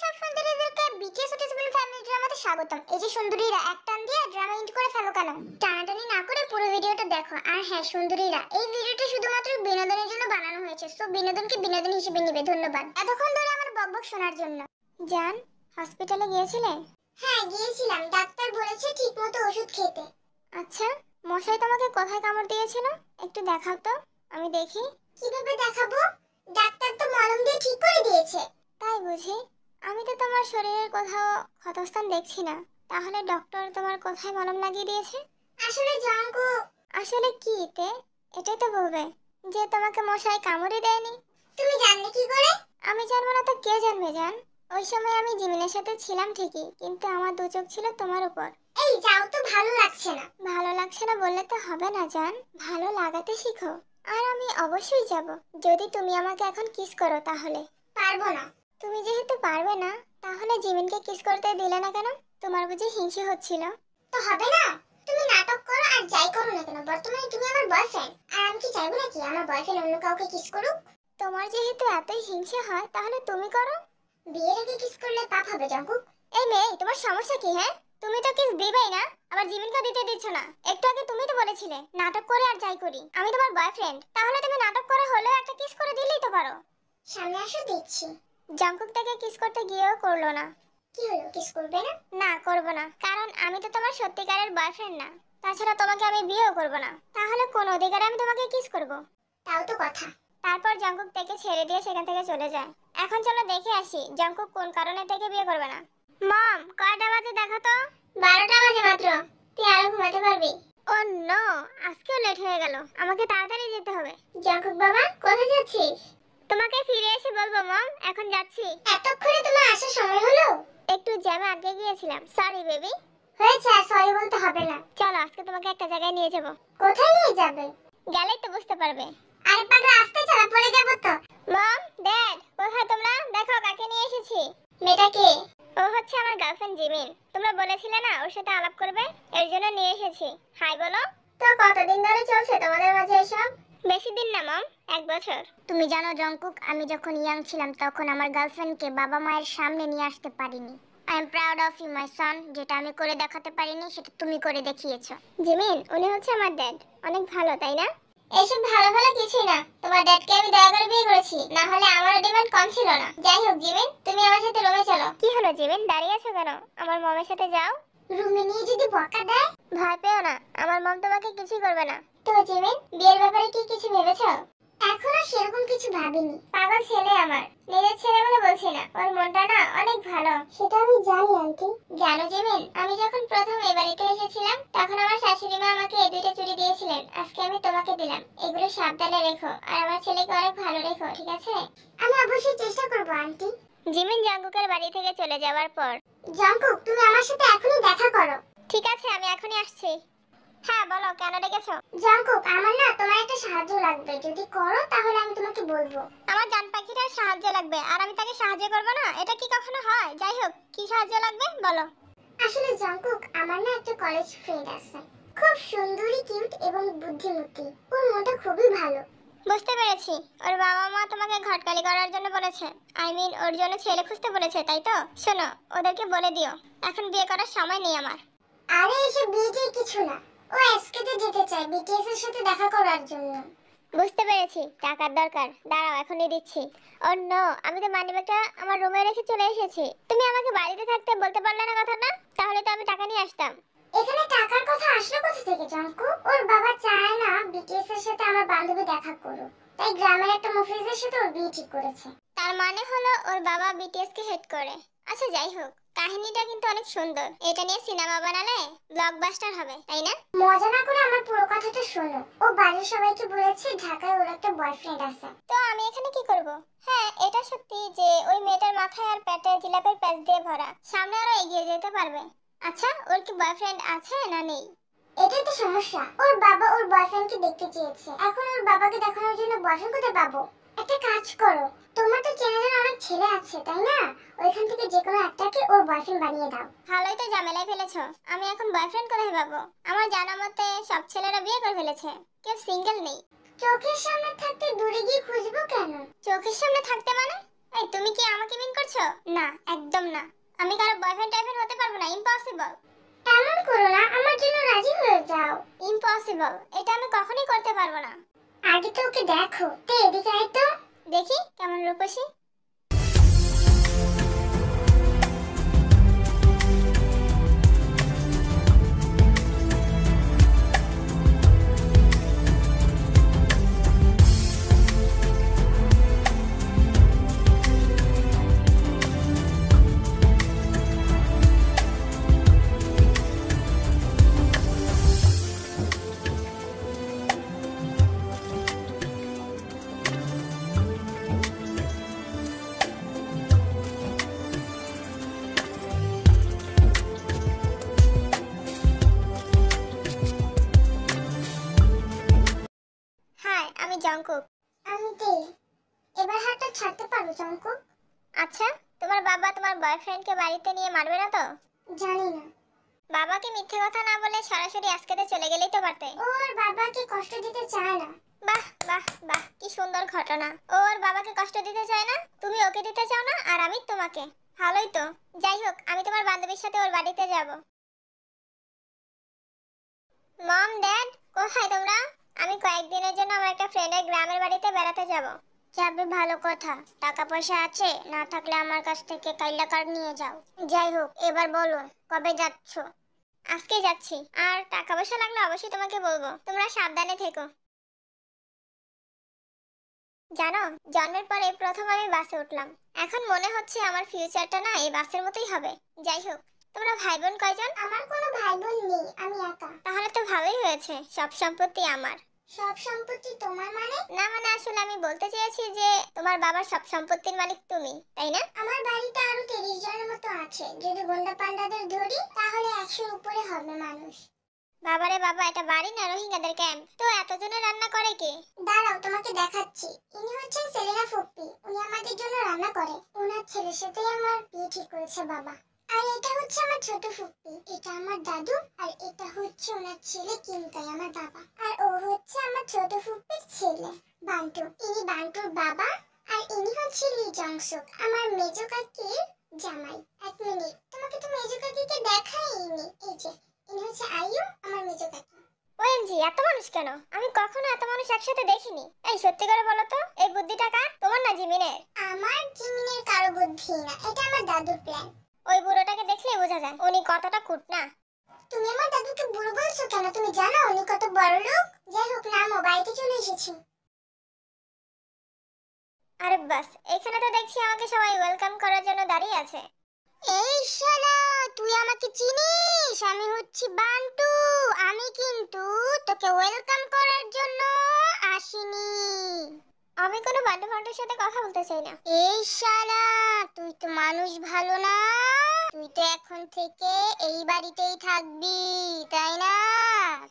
সব সুন্দরীদেরকে BTS ওটিসবল family ড্রামাতে স্বাগতম। এই যে সুন্দরীরা এক টান দিয়ে ড্রামা এন্ড করে ফেলো কেন? টানাটানি না করে পুরো ভিডিওটা দেখো। আর হ্যাঁ সুন্দরীরা, এই ভিডিওটা শুধুমাত্র বিনোদনের জন্য বানানো হয়েছে, সো বিনোদনকে বিনোদন হিসেবে নিবে। ধন্যবাদ এতক্ষণ ধরে আমার বকবক শোনার জন্য। জান, হসপিটালে গিয়েছিলে? হ্যাঁ গিয়েছিলাম, ডাক্তার বলেছে ঠিকমতো ওষুধ খেতে। আচ্ছা, মশাই তোমাকে কোথায় কামড় দিয়েছিল? একটু দেখাও তো, আমি দেখি। কিভাবে দেখাবো? ডাক্তার তো মলম দিয়ে ঠিক করে দিয়েছে। তাই বুঝি? আমি তো তোমার শরীরের কোথাও ক্ষতস্থান দেখছি না, তাহলে ডক্টর তোমার কোথায় মলম লাগিয়ে দিয়েছে? আসলে জানকো। আসলে কি তে? এটাই তো বলবে যে তোমাকে মশাই কামড়ে দেয়নি। তুমি জানলে কি করে? আমি জানবো না তো কে জানবে জান? ওই সময় আমি জিমিনের সাথে ছিলাম ঠিকই, কিন্তু আমার দু চোখ ছিল তোমার উপর। এই যাও তো, ভালো লাগছে না। ভালো লাগছে না বললে তো হবে না জান, ভালো লাগাতে শিখো। আর আমি অবশ্যই যাব, যদি তুমি আমাকে এখন কিস করো তাহলে। পারবো না। তুমি যেহেতু পারবে না, তাহলে জিমিনকে কিস করতে দিলে না কেন? তোমার বুঝি হিংসে হচ্ছিল? তো হবে না, তুমি নাটক করো আর যাই করো না কেন, বর্তমানে তুমি আমার বয়ফ্রেন্ড, আর আমি কি চাইবো নাকি আমার বয়ফ্রেন্ড অন্য কাউকে কিস করুক? তোমার যেহেতু এতই হিংসে হয়, তাহলে তুমি করো। বিয়ের আগে কিস করলে পাপ হবে জাঙ্কুক। এই মেয়ে, তোমার সমস্যা কি? হ্যাঁ, তুমি তো কিস দিবেই না, আবার জিমিনকে দিতে দিচ্ছ না। একটু আগে তুমি তো বলেছিলে নাটক করে আর যাই করি, আমি তোমার বয়ফ্রেন্ড, তাহলে তুমি নাটক করে হলেও একটা কিস করে দিলেই তো পারো। সামনে আসো দিচ্ছি। জাঙ্কুক তাকে কিস করতে গিয়েও করলো না। কি হলো, কিস করবে না? না, করব না, কারণ আমি তো তোমার সত্যিকারের বয়ফ্রেন্ড না। তাছাড়া তোমাকে আমি বিয়েও করব না, তাহলে কোন অধিকারে আমি তোমাকে কিস করব? তাও তো কথা। তারপর জাঙ্কুক তাকে ছেড়ে দিয়ে সেখান থেকে চলে যায়। এখন চলো দেখে আসি জাঙ্কুক কোন কারণে তাকে বিয়ে করবে না। মম, কয়টা বাজে দেখো তো? 12টা বাজে মাত্র। তুই আরো ঘুমাতে পারবি? ও নো, আজকেও লেট হয়ে গেল, আমাকে তাড়াতাড়ি যেতে হবে। জাঙ্কুক বাবা, কোথায় যাচ্ছিস? তোমাকে ফিরে এসে বলবো মম, এখন যাচ্ছি। এতক্ষণে তোমার আসার সময় হলো? একটু জ্যামে আটকে গিয়েছিলাম, সরি বেবি। হয়েছে, আর সরি বলতে হবে না। চলো আজকে তোমাকে একটা জায়গায় নিয়ে যাব। কোথায় নিয়ে যাবে? গেলেই তো বুঝতে পারবে। আরে পাগলা, আস্তে চালা, পড়ে যাব তো। মম, ড্যাড, কোথায় তোমরা? দেখো কাকে নিয়ে এসেছি। মেয়েটা কে? ও হচ্ছে আমার গার্লফ্রেন্ড জিমিন। তোমরা বলেছিলে না ওর সাথে আলাপ করবে, এর জন্য নিয়ে এসেছি। হাই বলো। তো কতদিন ধরে চলছে তোমাদের মাঝে এসব? বেশি দিন না মম, 1 বছর। তুমি জানো জঙ্কুক, আমি যখন ইয়াং ছিলাম তখন আমার গার্লফ্রেন্ডকে বাবা মায়ের সামনে নিয়ে আসতে পারিনি। I am proud of you my son. যেটা আমি করে দেখাতে পারিনি সেটা তুমি করে দেখিয়েছো। জিমিন, উনি হচ্ছে আমার ড্যাড। অনেক ভালো, তাই না? এসব ভালো ভালো কিছুই না, তোমার ড্যাডকে আমি দয়া করে বিয়ে করেছি, না হলে আমার ডিমান্ড কম ছিল না। যাই হোক জিমিন, তুমি আমার সাথে রুমে চলো। কি হলো জিমিন, দাঁড়িয়ে আছো কেন? আমার মমের সাথে যাও। রুমে নিয়ে যদি বকা দেয়? ভয় পেও না, আমার মম তোমাকে কিছুই করবে না। তো জিমিন, বিয়ের ব্যাপারে কি কিছু ভেবেছো? এখনো সেরকম কিছু ভাবিনি। পাগল ছেলে আমার, নিজের ছেলে বলে বলছি না, ওর মনটা না অনেক ভালো। সেটা আমি জানি আন্টি। জানো জিমিন, আমি যখন প্রথম এই বাড়িতে এসেছিলাম তখন আমার শাশুড়ি মা আমাকে এই দুইটা চুড়ি দিয়েছিলেন, আজকে আমি তোমাকে দিলাম। এগুলো সাবধানে রেখো, আর আমার ছেলেকে অনেক ভালো রেখো, ঠিক আছে? আমি অবশ্যই চেষ্টা করব আন্টি। জিমিন জাঙ্কুকের বাড়ি থেকে চলে যাওয়ার পর, জাঙ্কুক তুমি আমার সাথে এখনই দেখা করো। ঠিক আছে, আমি এখনই আসছি। হ্যাঁ বলো, কেন ডেকেছো? জাঙ্কুক, আমার না তোমার একটা সাহায্য লাগবে, যদি করো তাহলে আমি তোমাকে বলবো। আমার জান পাখিটার সাহায্য লাগবে আর আমি তাকে সাহায্য করব না, এটা কি কখনো হয়? যাই হোক, কি সাহায্য লাগবে বলো। আসলে জাঙ্কুক, আমার না একটা কলেজ ফ্রেন্ড আছে, খুব সুন্দরী, কিউট এবং বুদ্ধিমতী। ওর মনটা খুবই ভালো। বুঝতে পেরেছি, ওর বাবা মা তোমাকে ঘটকালি করার জন্য বলেছে। আই মিন ওর জন্য ছেলে খুঁজতে বলেছে, তাই তো? শোনো, ওদেরকে বলে দিও এখন বিয়ে করার সময় নেই আমার। আরে এসব বিয়ে কিছু না, ও এসকেতে যেতে চায় বিটিএস এর সাথে দেখা করার জন্য। বুঝতে পেরেছি, টাকার দরকার, দাঁড়াও এখনই দিচ্ছি। ও নো, আমি তো মানিব্যাগটা আমার রুমে রেখে চলে এসেছি। তুমি আমাকে বাড়িতে থাকতে বলতে পারলে না কথাটা? তাহলে তো আমি টাকা নিয়ে আসতাম। এখানে টাকার কথা আসলো কোথা থেকে জাঙ্কু? ওর বাবা চায় না বিটিএস এর সাথে আমার বান্ধবী দেখা করুক, তাই গ্রামের একটা মুফিজের সাথে ওর বিয়ে ঠিক করেছে। তার মানে হলো ওর বাবা বিটিএস কে হেট করে। আচ্ছা যাই হোক, কাহিনীটা কিন্তু অনেক সুন্দর। এটা নিয়ে সিনেমা বানালে ব্লকবাস্টার হবে, তাই না? মজা না করে আমার পুরো কথাটা শোনো। ও বাড়ির সবাইকে বলেছে ঢাকায় ওর একটা বয়ফ্রেন্ড আছে। তো আমি এখানে কি করব? হ্যাঁ, এটা সত্যি যে ওই মেয়েটার মাথায় আর পেটে জিলাপের প্যাচ দিয়ে ভরা, সামনে আরো এগিয়ে যেতে পারবে। আচ্ছা, ওর কি বয়ফ্রেন্ড আছে না নেই? এটাই তো সমস্যা, ওর বাবা ওর বয়ফ্রেন্ডকে দেখতে চেয়েছে, এখন ওর বাবাকে দেখানোর জন্য বয়ফ্রেন্ড কোথায় পাবো? একটা কাজ করো, তোমার তো চেনা জানা অনেক ছেলে আছে তাই না, ওইখান থেকে যে কোনো একটাকে ওর বয়ফ্রেন্ড বানিয়ে দাও। ভালোই তো ঝামেলায় ফেলেছো, আমি এখন বয়ফ্রেন্ড কোথায় পাবো? আমার জানা মতে সব ছেলেরা বিয়ে করে ফেলেছে, কেউ সিঙ্গেল নেই। চোখের সামনে থাকতে দূরে গিয়ে খুঁজবো কেন? চোখের সামনে থাকতে মানে? এই তুমি কি আমাকে মিন করছো? না, একদম না। আমি কারো বয়ফ্রেন্ড টাইপের হতে পারবো না, ইম্পসিবল। এমন করো না, আমার জন্য রাজি হয়ে যাও। ইম্পসিবল, এটা আমি কখনোই করতে পারবো না। আগে তো ওকে দেখো। এদিকে আয় তো, দেখি কেমন রূপসী। হাই, আমি জংকুক। আমি তে। এবার হাতটা ছাড়তে পারো জংকুক? আচ্ছা, তোমার বাবা তোমার বয়ফ্রেন্ডকে বাড়িতে নিয়ে মারবে না তো? জানি না। বাবাকে মিথ্যে কথা না বলে সরাসরি আজকেতে চলে গেলেই তো পারতে। ওর বাবাকে কষ্ট দিতে চায় না। বাহ বাহ বাহ, কি সুন্দর ঘটনা। ওর বাবাকে কষ্ট দিতে চায় না, তুমি ওকে দিতে চাও না, আর আমি তোমাকে। ভালোই তো। যাই হোক, আমি তোমার বান্ধবীর সাথে ওর বাড়িতে যাব। মম, ড্যাড, কোথায় তোমরা? আমি কয়েকদিনের জন্য আমার একটা ফ্রেন্ডের গ্রামের বাড়িতে বেড়াতে যাব। যাবে, ভালো কথা। টাকা পয়সা আছে? না থাকলে আমার কাছ থেকে কাইলা কার্ড নিয়ে যাও। যাই হোক, এবার বলো কবে যাচ্ছ? আজকে যাচ্ছি, আর টাকা পয়সা লাগলে অবশ্যই তোমাকে বলবো। তোমরা সাবধানে থেকো। জানো, জন্মের পরে প্রথম আমি বাসে উঠলাম। এখন মনে হচ্ছে আমার ফিউচারটা না এই বাসের মতোই হবে। যাই হোক, তোমরা ভাই বোন কয়জন? আমার কোনো ভাই বোন নেই, আমি একা। তাহলে তো ভালোই হয়েছে, সব সম্পত্তি আমার। সব সম্পত্তি তোমার মানে? না মানে আসলে আমি বলতে চেয়েছি যে তোমার বাবার সব সম্পত্তির মালিক তুমি, তাই না? আমার বাড়িতে আরো 30 জনের মতো আছে। যদি গুন্ডা পান্ডাদের ধরি তাহলে 100-র উপরে হবে মানুষ। বাবারে বাবা, এটা বাড়ি না রোহিঙ্গাদের ক্যাম্প? তো এতজনে রান্না করে কে? দাঁড়াও, তোমাকে দেখাচ্ছি। ইনি হচ্ছেন সেলিনা ফুপ্পি। উনি আমাদের জন্য রান্না করে। ওনার ছেলের সাথে আমার বিয়ে ঠিক করেছে বাবা। আর এটা হচ্ছে আমার ছোট ফুপ্পি, এটা আমার দাদু। আর এটা হচ্ছে ওনার ছেলে কিমতাই, আমার বাবা। আর ও হচ্ছে আমার ছোট ফুপ্পির ছেলে বান্টু। ইনি বান্টুর বাবা। আর ইনি হচ্ছে লি জংসুক, আমার মেজো কাকির জামাই। এক মিনিট, তোমাকে তো মেজো কাকিকে দেখাইনি। এই যে, ইনি হচ্ছে আয়ু, আমার মেজো কাকি। ওএমজি, এত মানুষ কেন? আমি কখনো এত মানুষ একসাথে দেখিনি। এই সত্যি করে বলো তো, এই বুদ্ধিটা কার? তোমার না জিমিনের? আমার জিমিনের কারো বুদ্ধি না, এটা আমার দাদুর প্ল্যান। ওই বুড়োটাকে দেখলেই বোঝা যায় উনি কতটা কুটনা। তুমি আমার দাদুকে বুড়ো বলছো কেন? তুমি জানো উনি কত বড় লোক? যাই হোক, নামো, বাড়িতে চলে এসেছি। আরে বাস, এখানে তো দেখছি আমাকে সবাই ওয়েলকাম করার জন্য দাঁড়িয়ে আছে। এই শালা, তুই আমাকে চিনিস? আমি হচ্ছি বান্টু। আমি কিন্তু তোকে ওয়েলকাম করার জন্য আসিনি। আমি কোনো বান্টু ফান্টুর সাথে কথা বলতে চাই না। এই শালা, তুই তো মানুষ ভালো না। তুই তো এখন থেকে এই বাড়িতেই থাকবি, তাই না?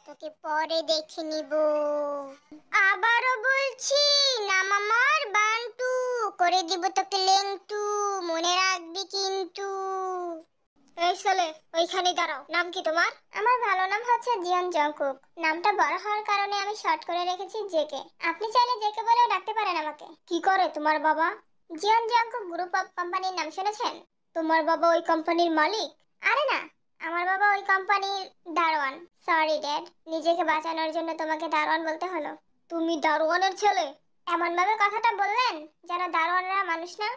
তোকে পরে দেখে নিব। আবারও বলছি, নাম আমার বান্টু। করে দিব তোকে লেংটু, মনে রাখবি কিন্তু। এই ছেলে, ওইখানে দাঁড়াও। নাম কি তোমার? আমার ভালো নাম হচ্ছে জিয়ন জংকুক। নামটা বড় হওয়ার কারণে আমি শর্ট করে রেখেছি জেকে। আপনি চাইলে জেকে বলেও ডাকতে পারেন আমাকে। কি করে তোমার বাবা? জিয়ন জংকুক গ্রুপ অফ কোম্পানির নাম শুনেছেন? তোমার বাবা ওই কোম্পানির মালিক? আরে না, আমার বাবা ওই কোম্পানির দারোয়ান। সরি ড্যাড, নিজেকে বাঁচানোর জন্য তোমাকে দারোয়ান বলতে হলো। তুমি দারোয়ানের ছেলে? এমন ভাবে কথাটা বললেন যেন দারোয়ানরা মানুষ না।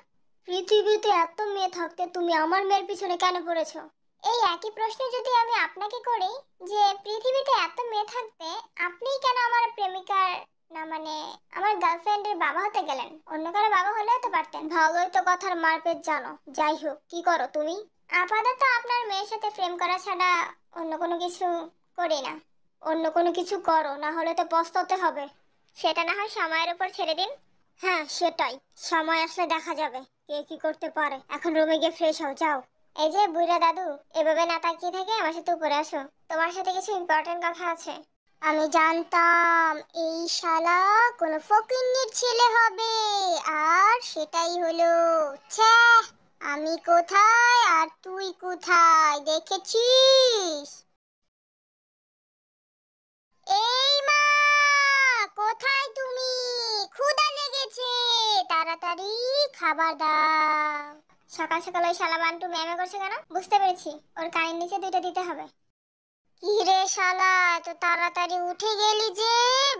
পৃথিবীতে এত মেয়ে থাকতে তুমি আমার মেয়ের পিছনে কেন পড়েছো? এই একই প্রশ্ন যদি আমি আপনাকে করি যে পৃথিবীতে এত মেয়ে থাকতে আপনি কেন আমার প্রেমিকার না মানে আমার গার্লফ্রেন্ডের বাবা হতে গেলেন? অন্য কারো বাবা হলেও তো পারতেন। ভালোই তো কথার মারপেট জানো। যাই হোক, কি করো তুমি? আপাতত আপনার মেয়ের সাথে প্রেম করা ছাড়া অন্য কোনো কিছু করি না। অন্য কোনো কিছু করো, না হলে তো পস্তাতে হবে। সেটা না হয় সময়ের উপর ছেড়ে দিন। হ্যাঁ সেটাই, সময় আসলে দেখা যাবে কে কি করতে পারে। এখন রুমে গিয়ে ফ্রেশ হও, যাও। এই যে বুইড়া দাদু, এভাবে না তাকিয়ে থেকে আমার সাথে উপরে আসো। তোমার সাথে কিছু ইম্পর্টেন্ট কথা আছে। আমি জানতাম এই শালা কোনো ফকিন্নির ছেলে হবে, আর সেটাই হলো। ছ্যা, আমি কোথায় আর তুই কোথায় দেখেছিস? এই মা, কোথায় তুমি? ক্ষুধা লেগেছে, তাড়াতাড়ি খাবার দাও। সকাল সকাল ওই শালা বান্টু ম্যামে করছে কেন? বুঝতে পেরেছি, ওর কানের নিচে দুইটা দিতে হবে। কি রে শালা, এত তাড়াতাড়ি উঠে গেলি যে?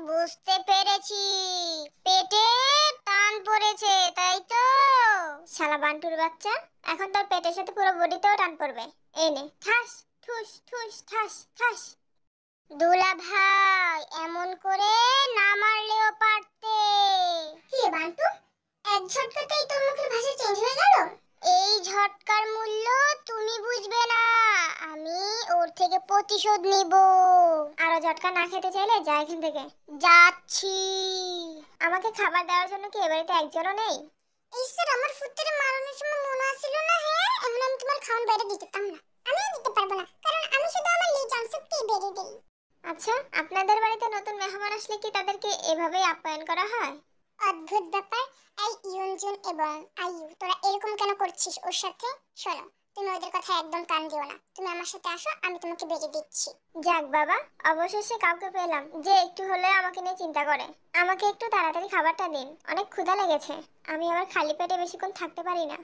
বুঝতে পেরেছি, পেটে টান পড়েছে তাই তো? শালা বান্টুর বাচ্চা, এখন তোর পেটের সাথে পুরো বডিতেও টান পড়বে। এই নে, ঠাস ঠুস ঠুস ঠাস ঠাস। দুলা ভাই, এমন করে না মারলেও পারতে। কি রে বান্টু, এক ঝটকাতেই তোর মুখের ভাষা চেঞ্জ হয়ে গেল? এই ঝটকার মূল্য তুমি বুঝবে না, আমি ওর থেকে প্রতিশোধ নিব। আরো ঝটকা না খেতে চাইলে যা এখান থেকে। যাচ্ছি। আমাকে খাবার দেওয়ার জন্য কি এবারে একজনও নেই? এই স্যার, আমার ফুটতে মারানোর সময় মনে আসছিল না? হ্যাঁ, এমন আমি তোমার খাওয়ান বাইরে দিতাম না। আমিও দিতে পারবো না, কারণ আমি শুধু আমার লিজ অংশটি বেড়ে দিই। আচ্ছা, আপনাদের বাড়িতে নতুন মেহমান আসলে কি তাদেরকে এভাবেই আপ্যায়ন করা হয়? অদ্ভুত ব্যাপার। এই ইউনজুন এবং আইয়ু, তোরা এরকম কেন করছিস ওর সাথে? শোনো, তুমি ওদের কথা একদম কান দিও না। তুমি আমার সাথে আসো, আমি তোমাকে বেড়ে দিচ্ছি। যাক বাবা, অবশেষে কাউকে পেলাম যে একটু হলেও আমাকে নিয়ে চিন্তা করে। আমাকে একটু তাড়াতাড়ি খাবারটা দিন, অনেক ক্ষুধা লেগেছে। আমি আবার খালি পেটে বেশিক্ষণ থাকতে পারি না।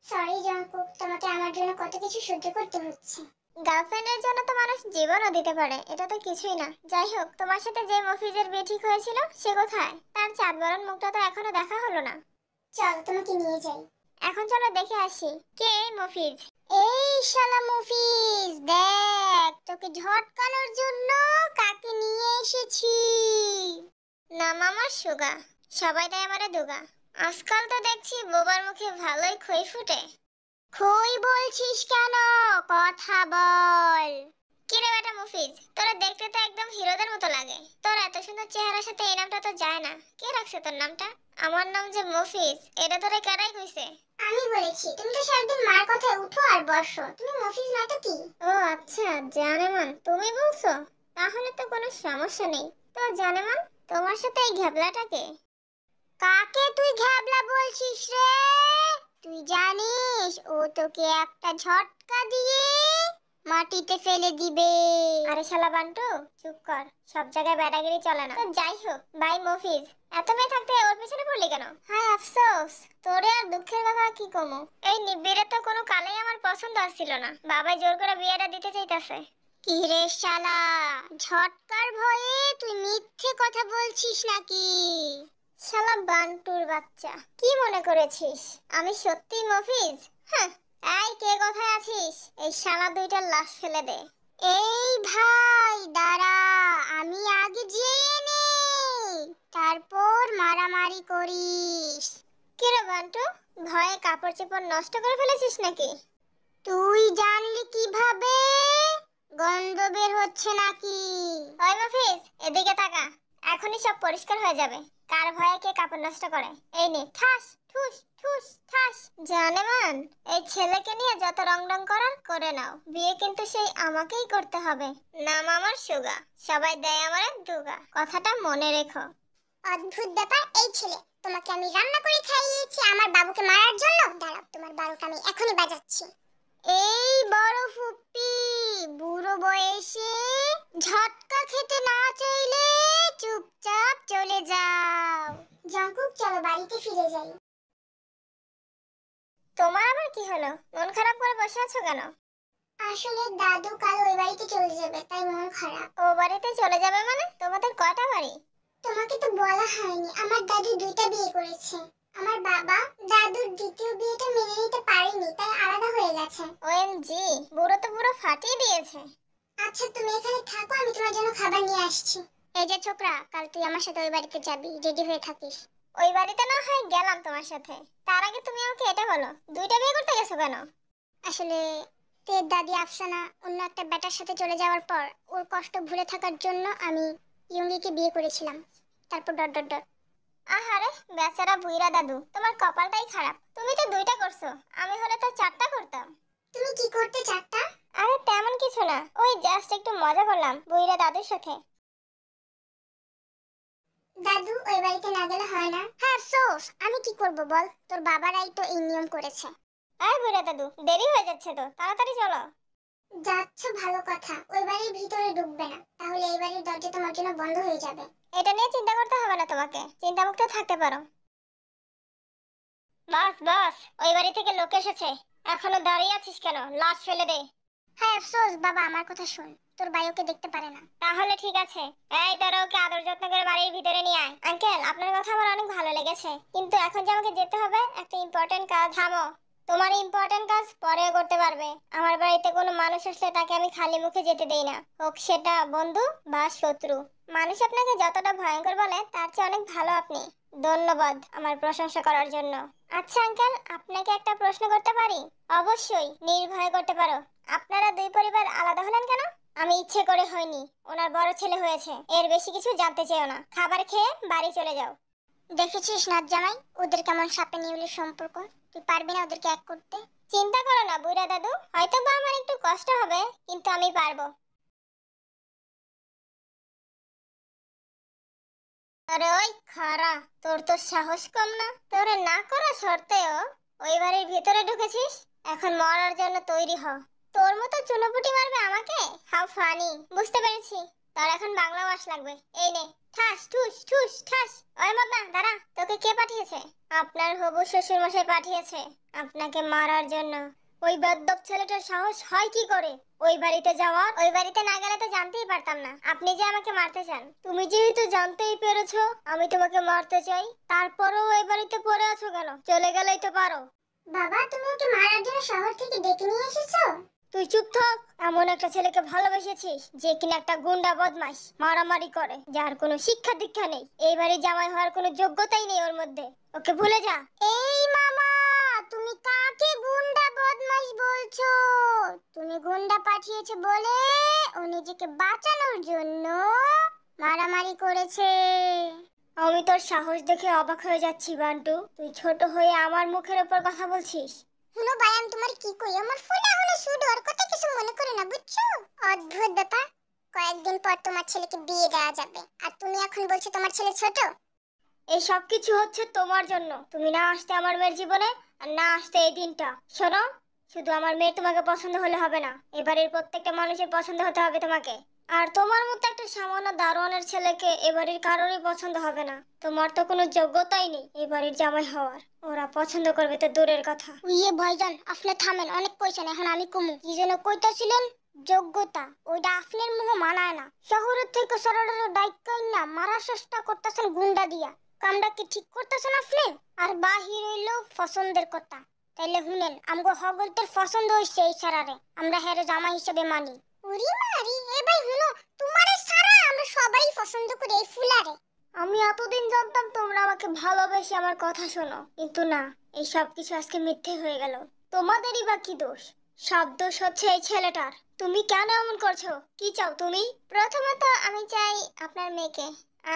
সরি জঙ্কুক, তোমাকে আমার জন্য কত কিছু সহ্য করতে হচ্ছে। গার্লফ্রেন্ডের জন্য তো মানুষ জীবনও দিতে পারে, এটা তো কিছুই না। যাই হোক, তোমার সাথে যে মফিজের বিয়ে ঠিক হয়েছিল সে কোথায়? তার চাঁদবরণ মুখটা তো এখনো দেখা হলো না। চল, তোমাকে নিয়ে যাই। এখন চলো দেখে আসি কে এই মফিজ। এই শালা মফিজ, দেখ তোকে ঝটকানোর জন্য কাকে নিয়ে এসেছি। নাম আমার সুগা, সবাই তাই আমারে দুগা। আজকাল তো দেখছি বোবার মুখে ভালোই খই ফুটে। খই বলছিস কেন? কথা বল। কি রে বেটা মফিজ, তোরা দেখতে তো একদম হিরোদের মতো লাগে। তোর এত সুন্দর চেহারার সাথে এই নামটা তো যায় না। কে রাখছে তোর নামটা? আমার নাম যে মফিজ, এটা তোরে কারাই কইছে? আমি বলেছি। তুমি তো সারাদিন মার কথায় উঠো আর বসো, তুমি মফিজ না তো কি? ও আচ্ছা, জানেমান তুমি বলছো, তাহলে তো কোনো সমস্যা নেই। তো জানেমান, তোমার সাথে এই ঘ্যাবলাটাকে? কাকে তুই ঘ্যাবলা বলছিস রে? তুই জানিস ও তোকে একটা ঝটকা দিয়ে মাটিতে ফেলে দিবে। আরে শালা বান্টু, চুপ কর। সব জায়গায় ব্যাটাগিরি চলে না। তো যাই হোক, বাই মফিজ। এত মেয়ে থাকতে ওর পেছনে পড়লি কেন? হায় আফসোস, তোরে আর দুঃখের কথা কি কমু। এই নিবিড়ে তো কোনো কালেই আমার পছন্দ আসছিল না। বাবা জোর করে বিয়েটা দিতে চাইতাছে। কি রে শালা, ঝটকার ভয়ে তুই মিথ্যে কথা বলছিস নাকি? শালা বান্টুর বাচ্চা, কি মনে করেছিস আমি সত্যি মফিজ? হ্যাঁ। এই কে কোথায় আছিস? এই শালা দুইটার লাশ ফেলে দে। এই ভাই দাঁড়া, আমি আগে যেয়ে নেই, তারপর মারামারি করিস। কি রে বান্টু, ভয়ে কাপড় চোপড় নষ্ট করে ফেলেছিস নাকি? তুই জানলি কিভাবে? গন্ধ বের হচ্ছে নাকি? ওই মফিজ, এদিকে তাকা। এখনই সব পরিষ্কার হয়ে যাবে কার ভয়ে কে কাপড় নষ্ট করে। এই নে, ঠাস ঠুস ঠুস ঠাস। জানেমান, এই ছেলেকে নিয়ে যত রং রং করার করে নাও, বিয়ে কিন্তু সেই আমাকেই করতে হবে। নাম আমার সুগা, সবাই দেয় আমারে দুগা, কথাটা মনে রেখো। অদ্ভুত ব্যাপার, এই ছেলে তোমাকে আমি রান্না করে খাইয়েছি আমার বাবুকে মারার জন্য। দাঁড়াও, তোমার বারোটা আমি এখনই বাজাচ্ছি। এই বড় ফুপ্পি, বুড়ো বয়সে ঝটকা খেতে না চাইলে চুপচাপ চলে যাও। জঙ্কুক, চলো বাড়িতে ফিরে যাই। তোমার আবার কি হলো? মন খারাপ করে বসে আছো কেন? আসলে দাদু কাল ওই বাড়িতে চলে যাবে, তাই মন খারাপ। ও বাড়িতে চলে যাবে মানে? তোমাদের কয়টা বাড়ি? তোমাকে তো বলা হয়নি, আমার দাদু দুইটা বিয়ে করেছে। আমার বাবা দাদুর দ্বিতীয় বিয়েটা মেনে নিতে পারেনি, তাই আলাদা হয়ে গেছে। ওএমজি, বুড়ো তো পুরো ফাটিয়ে দিয়েছে। আচ্ছা, তুমি এখানে থাকো, আমি তোমার জন্য খাবার নিয়ে আসছি। এই যে ছোকরা, কাল তুই আমার সাথে ওই বাড়িতে যাবি, রেডি হয়ে থাকিস। ওই বাড়িতে না হয় গেলাম তোমার সাথে, তার আগে তুমি আমাকে এটা বলো, দুইটা বিয়ে করতে গেছো কেন? আসলে তের দাদি আফসানা অন্য একটা বেটার সাথে চলে যাওয়ার পর ওর কষ্ট ভুলে থাকার জন্য আমি ইয়ঙ্গিকে বিয়ে করেছিলাম। তারপর ডট ডট ডট। আহারে বেচারা বুইরা দাদু, তোমার কপালটাই খারাপ। তুমি তো দুইটা করছো, আমি হলে তো চারটা করতাম। তুমি কি করতে চারটা? আরে তেমন কিছু না, ওই জাস্ট একটু মজা করলাম বুইরা দাদুর সাথে। দাদু ওই বাড়িতে না গেলে হয় না? হ্যাঁ সোস, আমি কি করব বল, তোর বাবারাই তো এই নিয়ম করেছে। আয় বুইরা দাদু, দেরি হয়ে যাচ্ছে তো, তাড়াতাড়ি চলো। যাচ্ছ ভালো কথা, ওই বাড়ির ভিতরে ঢুকবে না, তাহলে এই বাড়ির দরজা তোমার জন্য বন্ধ হয়ে যাবে। এটা নিয়ে চিন্তা করতে হবে না তোমাকে, চিন্তামুক্ত থাকতে পারো। বাস বাস, ওই বাড়ি থেকে লোক এসেছে। এখনো দাঁড়িয়ে আছিস কেন? লাশ ফেলে দে। হ্যাঁ আফসোস বাবা, আমার কথা শোন, তোর ভাই ওকে দেখতে পারে না। তাহলে ঠিক আছে, এই তোরা ওকে আদর যত্ন করে বাড়ির ভিতরে নিয়ে আয়। আঙ্কেল, আপনার কথা আমার অনেক ভালো লেগেছে, কিন্তু এখন যে আমাকে যেতে হবে, একটা ইম্পর্টেন্ট কাজ। থামো, তোমার ইম্পর্টেন্ট কাজ পরে করতে পারবে। আমার বাড়িতে কোনো মানুষ আসলে তাকে আমি খালি মুখে যেতে দেই না, হোক সেটা বন্ধু বা শত্রু। মানুষ আপনাকে যতটা ভয়ঙ্কর বলে তার চেয়ে অনেক ভালো আপনি। ধন্যবাদ আমার প্রশংসা করার জন্য। আচ্ছা আঙ্কেল, আপনাকে একটা প্রশ্ন করতে পারি? অবশ্যই, নির্ভয় করতে পারো। আপনারা দুই পরিবার আলাদা হলেন কেন? আমি ইচ্ছে করে হয়নি, ওনার বড় ছেলে হয়েছে। এর বেশি কিছু জানতে চেও না, খাবার খেয়ে বাড়ি চলে যাও। দেখেছিস না জামাই, ওদের কেমন সাপে নিউলের সম্পর্ক। তুই পারবি না ওদেরকে এক করতে? চিন্তা করো না বুড়া দাদু, হয়তো বা আমার একটু কষ্ট হবে, কিন্তু আমি পারবো। আরে ওই খারা, তোর তো সাহস কম না? তোরে না করা সত্ত্বেও ওই বাড়ির ভিতরে ঢুকেছিস। এখন মরার জন্য তৈরি হ। তোর মতো চুনোপুটি মারবে আমাকে? How funny. বুঝতে পেরেছি, তোর এখন বাংলা মাস লাগবে। এই নে, ঠাস ঠুস ঠুস ঠাস। ওই মদনা দাঁড়া, তোকে কে পাঠিয়েছে? আপনার হবু শ্বশুর মশাই পাঠিয়েছে আপনাকে মারার জন্য। ওই বেদ্যপ ছেলেটার সাহস হয় কি করে ওই বাড়িতে যাওয়ার? ওই বাড়িতে না গেলে তো জানতেই পারতাম না আপনি যে আমাকে মারতে চান। তুমি যেহেতু জানতেই পেরেছো আমি তোমাকে মারতে চাই, তারপরেও ওই বাড়িতে পড়ে আছো কেন? চলে গেলেই তো পারো। বাবা, তুমি ওকে মারার জন্য শহর থেকে ডেকে নিয়ে এসেছো? তুই চুপ থাক। এমন একটা ছেলেকে ভালোবেসেছিস যে কিনা একটা গুন্ডা বদমাশ, মারামারি করে, যার কোনো শিক্ষা দীক্ষা নেই। এই বাড়ি জামাই হওয়ার কোনো যোগ্যতাই নেই ওর মধ্যে। ওকে ভুলে যা। এই মামা, তুমি কাকে গুন্ডা বদমাশ বলছো? তুমি গুন্ডা পাঠিয়েছো বলে ও নিজেকে বাঁচানোর জন্য মারামারি করেছে। আমি তোর সাহস দেখে অবাক হয়ে যাচ্ছি বান্টু। তুই ছোট হয়ে আমার মুখের উপর কথা বলছিস। শুনো ভাই, আমি তোমার কি কই, আমার ফোনে এখনো শুধু ওর কথা কিছু মনে করে না, বুঝছো? অদ্ভুত ব্যাপার। কয়েকদিন পর তোমার ছেলেকে বিয়ে দেওয়া যাবে, আর তুমি এখন বলছো তোমার ছেলে ছোট। এই সব কিছু হচ্ছে তোমার জন্য। তুমি না আসতে আমার মেয়ের জীবনে, আর না আসতে এই দিনটা। শোনো, শুধু আমার মেয়ে তোমাকে পছন্দ হলে হবে না, এবারের প্রত্যেকটা মানুষের পছন্দ হতে হবে তোমাকে। আর তোমার মতো একটা সামান্য দারোয়ানের ছেলেকে এবারের কারোরই পছন্দ হবে না। তোমার তো কোনো যোগ্যতাই নেই এবারের জামাই হওয়ার। ওরা পছন্দ করবে তো দূরের কথা। ইয়ে ভাইজান, আপনি থামেন, অনেক কইছেন, এখন আমি কমু। কি যেন কইতাছিলেন? যোগ্যতা? ওইটা আপনার মুহ মানায় না। শহরের থেকে সরলের ডাইকাই না মারার চেষ্টা করতেছেন গুন্ডা দিয়া। কামটা কি ঠিক করতেছেন আপনি? আর বাহির হইলো পছন্দের কথা। তাইলে শুনেন, আমগো হগলতের পছন্দ হইছে এই সারারে, আমরা হেরে জামা হিসেবে মানি। ওরে মারি, এ ভাই শুনো, তোমারে সারা আমরা সবাই পছন্দ করি এই ফুলারে। আমি এতদিন জানতাম তোমরা আমাকে ভালোবেসে আমার কথা শোনো, কিন্তু না, এই সব কিছু আজকে মিথ্যে হয়ে গেল। তোমাদেরই বা কি দোষ? সব দোষ হচ্ছে এই ছেলেটার। তুমি কেন এমন করছো? কি চাও তুমি? প্রথমত আমি চাই আপনার মেয়েকে,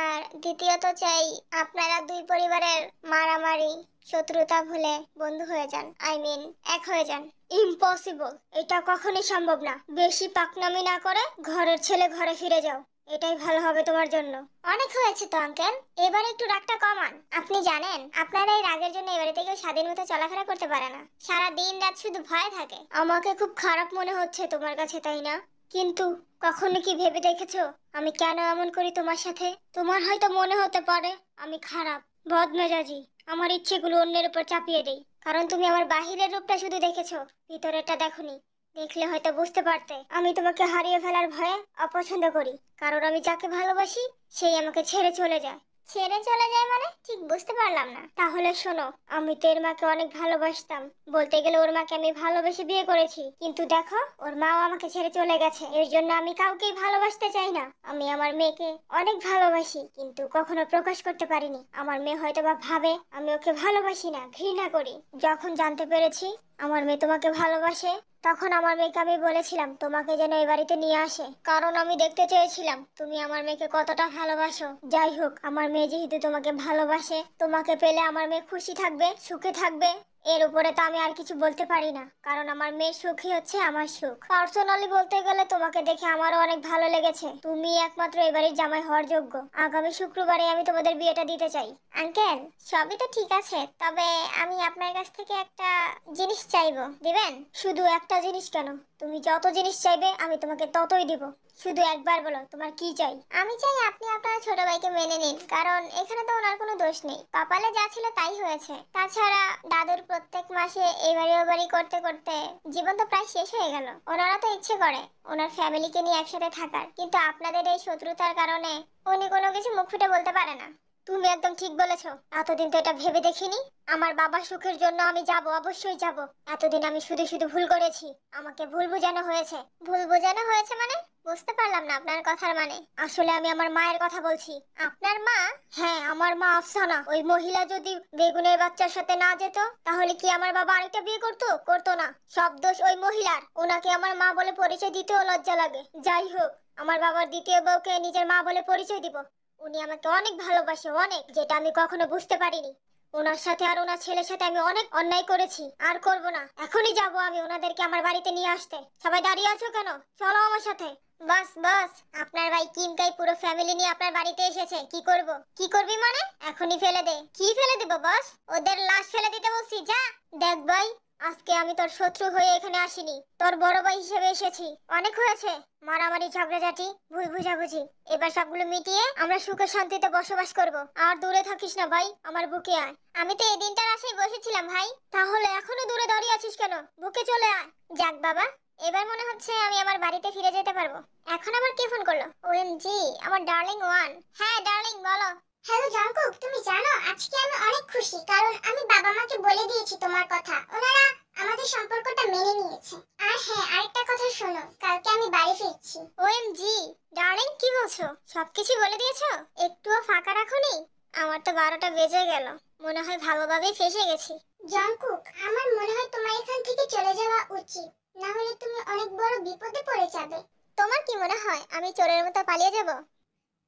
আর দ্বিতীয়ত চাই আপনারা দুই পরিবারের মারামারি শত্রুতা ভুলে বন্ধু হয়ে যান। আই মিন এক হয়ে যান। ইম্পসিবল, এটা কখনোই সম্ভব না। বেশি পাকনামি না করে ঘরের ছেলে ঘরে ফিরে যাও, এটাই ভালো হবে তোমার জন্য। অনেক হয়েছে তো আঙ্কেল, এবার একটু রাগটা কমান। আপনি জানেন আপনার এই রাগের জন্য এবারে থেকে স্বাধীন মতো চলাফেরা করতে পারে না, সারা দিন রাত শুধু ভয় থাকে। আমাকে খুব খারাপ মনে হচ্ছে তোমার কাছে, তাই না? কিন্তু কখনো কি ভেবে দেখেছো আমি কেন এমন করি তোমার সাথে? তোমার হয়তো মনে হতে পারে আমি খারাপ, বদমেজাজি, আমার ইচ্ছেগুলো অন্যের উপর চাপিয়ে দেই, কারণ তুমি আমার বাহিরের রূপটা শুধু দেখেছো, ভিতরেরটা দেখোনি। দেখলে হয়তো বুঝতে পারতে আমি তোমাকে হারিয়ে ফেলার ভয়ে অপছন্দ করি, কারণ আমি যাকে ভালোবাসি সেই আমাকে ছেড়ে চলে যায়। ছেড়ে চলে যায় মানে ঠিক বুঝতে পারলাম না। তাহলে শোনো, আমি তো এর মাকে অনেক ভালোবাসতাম। বলতে গেলে ওর মাকে আমি ভালোবেসে বিয়ে করেছি, কিন্তু দেখো ওর মাও আমাকে ছেড়ে চলে গেছে। এর জন্য আমি কাউকেই ভালোবাসতে চাই না। আমি আমার মেয়েকে অনেক ভালোবাসি, কিন্তু কখনো প্রকাশ করতে পারিনি। আমার মেয়ে হয়তো বা ভাবে আমি ওকে ভালোবাসি না, ঘৃণা করি। যখন জানতে পেরেছি আমার মেয়ে তোমাকে ভালোবাসে, তখন আমার মেয়েকে আমি বলেছিলাম তোমাকে যেন এই বাড়িতে নিয়ে আসে, কারণ আমি দেখতে চেয়েছিলাম তুমি আমার মেয়েকে কতটা ভালোবাসো। যাই হোক, আমার মেয়ে যেহেতু তোমাকে ভালোবাসে, তোমাকে পেলে আমার মেয়ে খুশি থাকবে, সুখে থাকবে। এর উপরে তো আমি আর কিছু বলতে পারি না, কারণ আমার মেয়ের সুখই হচ্ছে আমার সুখ। পার্সোনালি বলতে গেলে তোমাকে দেখে আমারও অনেক ভালো লেগেছে। তুমি একমাত্র এই বাড়ির জামাই হওয়ার যোগ্য। আগামী শুক্রবারে আমি তোমাদের বিয়েটা দিতে চাই। আঙ্কেল, সবই তো ঠিক আছে, তবে আমি আপনার কাছ থেকে একটা জিনিস চাইবো, দিবেন? শুধু একটা জিনিস কেন, তুমি যত জিনিস চাইবে আমি তোমাকে ততই দিব। শুধু একবার বলো তোমার কি চাই। আমি চাই আপনি আপনার ছোট ভাইকে মেনে নিন, কারণ এখানে তো ওনার কোনো দোষ নেই। কপালে যা ছিল তাই হয়েছে। তাছাড়া দাদুর প্রত্যেক মাসে এই বাড়ি ও বাড়ি করতে করতে জীবন তো প্রায় শেষ হয়ে গেল। ওনারা তো ইচ্ছে করে ওনার ফ্যামিলিকে নিয়ে একসাথে থাকার, কিন্তু আপনাদের এই শত্রুতার কারণে উনি কোনো কিছু মুখ ফুটে বলতে পারে না। তুমি একদম ঠিক বলেছো। এতদিন তো এটা ভেবে দেখিনি। আমার বাবার সুখের জন্য আমি যাব, অবশ্যই যাব। এতদিন আমি শুধু শুধু ভুল করেছি, আমাকে ভুল বোঝানো হয়েছে। ভুল বোঝানো হয়েছে মানে? বুঝতে পারলাম না আপনার কথার মানে। আসলে আমি আমার মায়ের কথা বলছি। আপনার মা? হ্যাঁ, আমার মা আফসানা। ওই মহিলা যদি বেগুনের বাচ্চার সাথে না যেত তাহলে কি আমার বাবা আরেকটা বিয়ে করতো? করতো না। সব দোষ ওই মহিলার। ওনাকে আমার মা বলে পরিচয় দিতেও লজ্জা লাগে। যাই হোক, আমার বাবার দ্বিতীয় বউকে নিজের মা বলে পরিচয় দিব। উনি আমাকে অনেক ভালোবাসে, অনেক, যেটা আমি কখনো বুঝতে পারিনি। ওনার সাথে আর ওনার ছেলের সাথে আমি অনেক অন্যায় করেছি, আর করব না। এখনই যাব আমি ওনাদেরকে আমার বাড়িতে নিয়ে আসতে। সবাই দাঁড়িয়ে আছো কেন? চলো আমার সাথে। বস বস, আপনার ভাই কিমকাই পুরো ফ্যামিলি নিয়ে আপনার বাড়িতে এসেছে। কি করব? কি করবি মানে? এখনই ফেলে দে। কি ফেলে দিব বস? ওদের লাশ ফেলে দিতে বলছি, যা। দেখ ভাই, আজকে আমি তোর শত্রু হয়ে এখানে আসিনি, তোর বড় ভাই হিসেবে এসেছি। অনেক হয়েছে মারামারি, ঝগড়াঝাটি, ভুল বুঝাবুঝি। এবার সবগুলো মিটিয়ে আমরা সুখে শান্তিতে বসবাস করব। আর দূরে থাকিস না ভাই, আমার বুকে আয়। আমি তো এই দিনটার আশায় বসেছিলাম ভাই। তাহলে এখনো দূরে দাঁড়িয়ে আছিস কেন? বুকে চলে আয়। যাক বাবা, এবার মনে হচ্ছে আমি আমার বাড়িতে ফিরে যেতে পারবো। এখন আবার কে ফোন করলো? ওএমজি, আমার ডার্লিং ওয়ান। হ্যাঁ ডার্লিং, বলো। হ্যালো জাঙ্কুক, তুমি জানো আজকে আমি অনেক খুশি, কারণ আমি বাবা মাকে বলে দিয়েছি তোমার কথা। ওনারা আমাদের সম্পর্কটা মেনে নিয়েছে। আর হ্যাঁ, আরেকটা কথা শোনো, কালকে আমি বাড়ি ফিরছি। ওএমজি, ডার্লিং, কি বলছো? সবকিছু বলে দিয়েছো? একটুও ফাঁকা রাখোনি? আমার তো 12টা বেজে গেল। মনে হয় ভালোভাবেই ফেঁসে গেছি। জাঙ্কুক, আমার মনে হয় তোমার এখান থেকে চলে যাওয়া উচিত, না হলে তুমি অনেক বড় বিপদে পড়ে যাবে। তোমার কি মনে হয় আমি চোরের মতো পালিয়ে যাব?